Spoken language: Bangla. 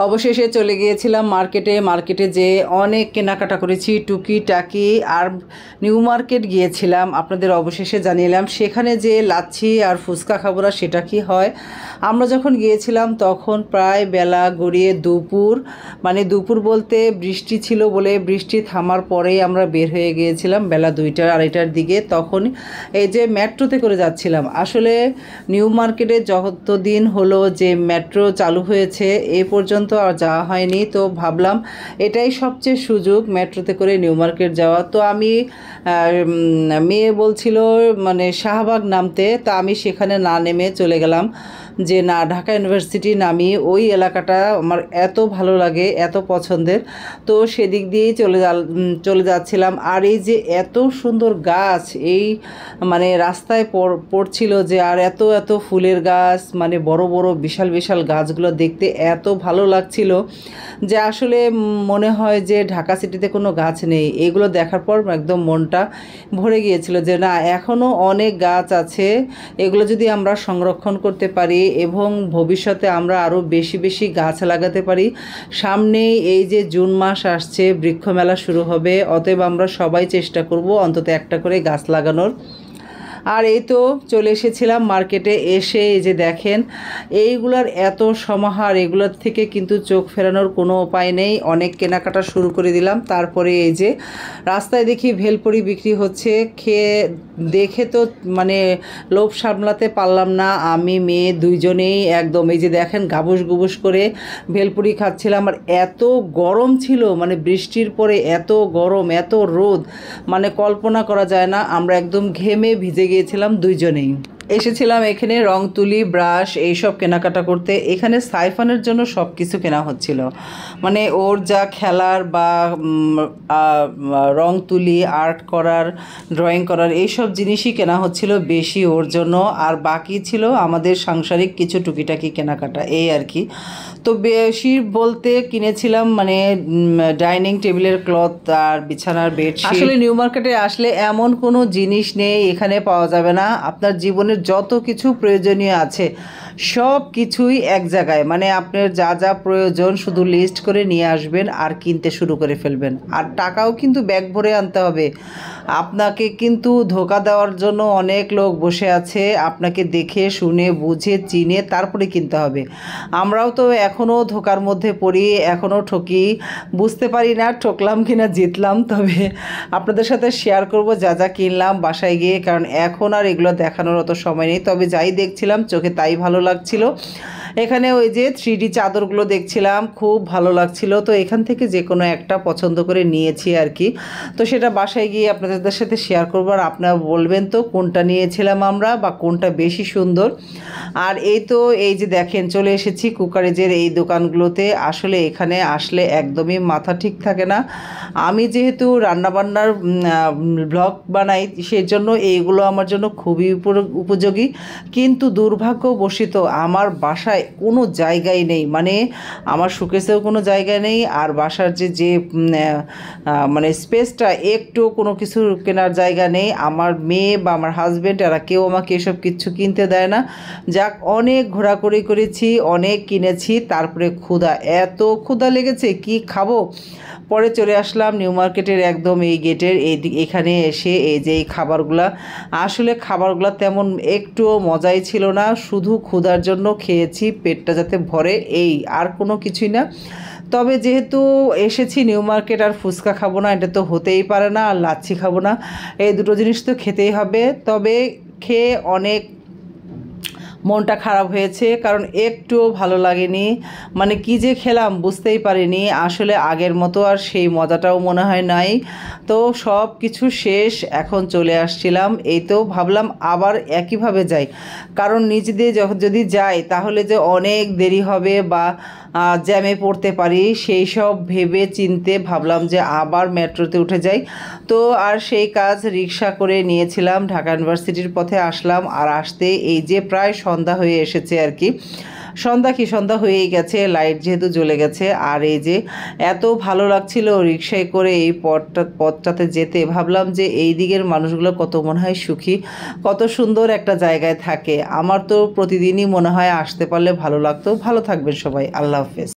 অবশেষে চলে গিয়েছিলাম মার্কেটে যেয়ে অনেক কেনাকাটা করেছি টুকিটাকি। আর নিউ মার্কেট গিয়েছিলাম, আপনাদের অবশেষে জানিলাম সেখানে যে লাচ্ছি আর ফুচকা খাবো না সেটা কি হয়। আমরা যখন গিয়েছিলাম তখন প্রায় বেলা গড়িয়ে দুপুর, মানে দুপুর বলতে বৃষ্টি ছিল বলে বৃষ্টি থামার পরেই আমরা বের হয়ে গিয়েছিলাম বেলা 2টা 2:30টার দিকে। তখন এই যে মেট্রোতে করে যাচ্ছিলাম। আসলে নিউ মার্কেটে যতদিন হলো যে মেট্রো চালু হয়েছে এ পর্যন্ত আর যাওয়া হয়নি, তো ভাবলাম এটাই সবচেয়ে সুযোগ মেট্রোতে করে নিউ মার্কেট যাওয়া। তো আমি মেয়ে বলছিল মানে শাহবাগ নামতে, তা আমি সেখানে না নেমে চলে গেলাম যে না ঢাকা ইউনিভার্সিটি নামি। ওই এলাকাটা আমার এত ভালো লাগে, এত পছন্দের, তো সেদিক দিয়েই চলে যাচ্ছিলাম। আর এই যে এত সুন্দর গাছ এই মানে রাস্তায় পড়ছিল যে, আর এত এত ফুলের গাছ, মানে বড় বড় বিশাল বিশাল গাছগুলো দেখতে এত ভালো লাগছিল যে আসলে মনে হয় যে ঢাকা সিটিতে কোনো গাছ নেই। এগুলো দেখার পর একদম মনটা ভরে গিয়েছিল যে না এখনও অনেক গাছ আছে, এগুলো যদি আমরা সংরক্ষণ করতে পারি এবং ভবিষ্যতে আমরা আরও বেশি বেশি গাছ লাগাতে পারি। সামনেই এই যে জুন মাস আসছে, বৃক্ষ মেলা শুরু হবে, অতএব আমরা সবাই চেষ্টা করব অন্তত একটা করে গাছ লাগানোর। আর এই তো চলে এসেছিলাম মার্কেটে। এসে এই যে দেখেন এইগুলার এত সমাহার, এগুলোর থেকে কিন্তু চোখ ফেরানোর কোনো উপায় নেই। অনেক কেনাকাটা শুরু করে দিলাম। তারপরে এই যে রাস্তায় দেখি ভেলপুরি বিক্রি হচ্ছে, দেখে তো মানে লোভ সামলাতে পারলাম না। আমি মেয়ে দুইজনেই একদম এই যে দেখেন গাবুস গুবুস করে ভেলপুরি খাচ্ছিলাম। আর এত গরম ছিল, মানে বৃষ্টির পরে এত গরম, এত রোদ, মানে কল্পনা করা যায় না। আমরা একদম ঘেমে ভিজে গিয়েছিলাম দুইজনেই। এসেছিলাম এখানে রং তুলি, ব্রাশ এইসব কেনাকাটা করতে। এখানে সাইফানের জন্য সব কিছু কেনা হচ্ছিল, মানে ওর যা খেলার বা রং তুলি, আর্ট করার, ড্রয়িং করার এইসব জিনিসই কেনা হচ্ছিল বেশি ওর জন্য। আর বাকি ছিল আমাদের সাংসারিক কিছু টুকিটাকি কেনাকাটা, এই আর কি। তো বেশি বলতে কিনেছিলাম মানে ডাইনিং টেবিলের ক্লথ আর বিছানার বেডশিট। আসলে নিউ মার্কেটে আসলে এমন কোনো জিনিস নেই এখানে পাওয়া যাবে না। আপনার জীবনের যত কিছু প্রয়োজনীয় আছে সব কিছুই এক জায়গায়, মানে আপনার যা যা প্রয়োজন শুধু লিস্ট করে নিয়ে আসবেন আর কিনতে শুরু করে ফেলবেন। আর টাকাও কিন্তু ব্যাগ ভরে আনতে হবে। আপনাকে কিন্তু ধোকা দেওয়ার জন্য অনেক লোক বসে আছে, আপনাকে দেখে শুনে বুঝে চিনে তারপরে কিনতে হবে। আমরাও তো এখনও ধোকার মধ্যে পড়ি, এখনও ঠকি, বুঝতে পারি না ঠকলাম কিনা জিতলাম। তবে আপনাদের সাথে শেয়ার করব যা যা কিনলাম বাসায় গিয়ে, কারণ এখন আর এগুলো দেখানোর অত সময় নেই। তবে যাই দেখছিলাম চোখে তাই ভালো লাগছিল। এখানে ওই যে 3D চাদরগুলো দেখছিলাম, খুব ভালো লাগছিল। তো এখান থেকে যে কোনো একটা পছন্দ করে নিয়েছি আর কি। তো সেটা বাসায় গিয়ে আপনাদের সাথে শেয়ার করবো, আর আপনারা বলবেন তো কোনটা নিয়েছিলাম আমরা বা কোনটা বেশি সুন্দর। আর এই তো এই যে দেখেন চলে এসেছি কুকারেজের এই দোকানগুলোতে। আসলে এখানে আসলে একদমই মাথা ঠিক থাকে না। আমি যেহেতু রান্নাবান্নার ব্লগ বানাই সেই জন্য এইগুলো আমার জন্য খুবই উপযোগী, কিন্তু দুর্ভাগ্যবশত আমার বাসায় কোনো জায়গাই নেই, মানে আমার শোকেসেও কোনো জায়গা নেই। আর বাসার যে মানে স্পেসটা একটু কোনো কিছু কেনার জায়গা নেই। আমার মেয়ে বা আমার হাজব্যান্ড এরা কেউ আমাকে এসব কিছু কিনতে দেয় না। যাক, অনেক ঘোরাঘুরি করেছি, অনেক কিনেছি, তারপরে এত ক্ষুধা লেগেছে কি খাবো। পরে চলে আসলাম নিউ মার্কেটের একদম এই গেটের এখানে এসে এই যে এই খাবারগুলা, আসলে খাবারগুলো তেমন একটুও মজাই ছিল না, শুধু ক্ষুধার জন্য খেয়েছি পেটটা যাতে ভরে, এই আর কোনো কিছুই না। তবে যেহেতু এসেছি নিউ মার্কেট, আর ফুচকা খাবো না এটা তো হতেই পারে না, আর লাচ্ছি খাবো না, এই দুটো জিনিস তো খেতেই হবে। তবে খেয়ে অনেক মনটা খারাপ হয়েছে, কারণ একটুও ভালো লাগেনি, মানে কি যে খেলাম বুঝতেই পারিনি। আসলে আগের মতো আর সেই মজাটাও মনে হয় নাই। তো সব কিছু শেষ, এখন চলে আসছিলাম। এই তো ভাবলাম আবার একইভাবে যাই, কারণ নিচ দিয়ে যদি যাই তাহলে যে অনেক দেরি হবে বা জ্যামে পড়তে পারি, সেই সব ভেবে চিনতে ভাবলাম যে আবার মেট্রোতে উঠে যাই। তো আর সেই কাজ রিক্সা করে নিয়েছিলাম, ঢাকা ইউনিভার্সিটির পথে আসলাম। আর আসতে এই যে প্রায় সন্ধ্যা হয়ে এসেছে আর কি। সন্ধ্যা হয়েই গেছে, লাইট যেহেতু জ্বলে গেছে। আর এই যে এত ভালো লাগছিল রিক্সায় করে এই পথটাতে যেতে, ভাবলাম যে এই দিকের মানুষগুলো কত মনে হয় সুখী, কত সুন্দর একটা জায়গায় থাকে। আমার তো প্রতিদিনই মনে হয় আসতে পারলে ভালো লাগতো। ভালো থাকবেন সবাই, আল্লাহ হাফেজ।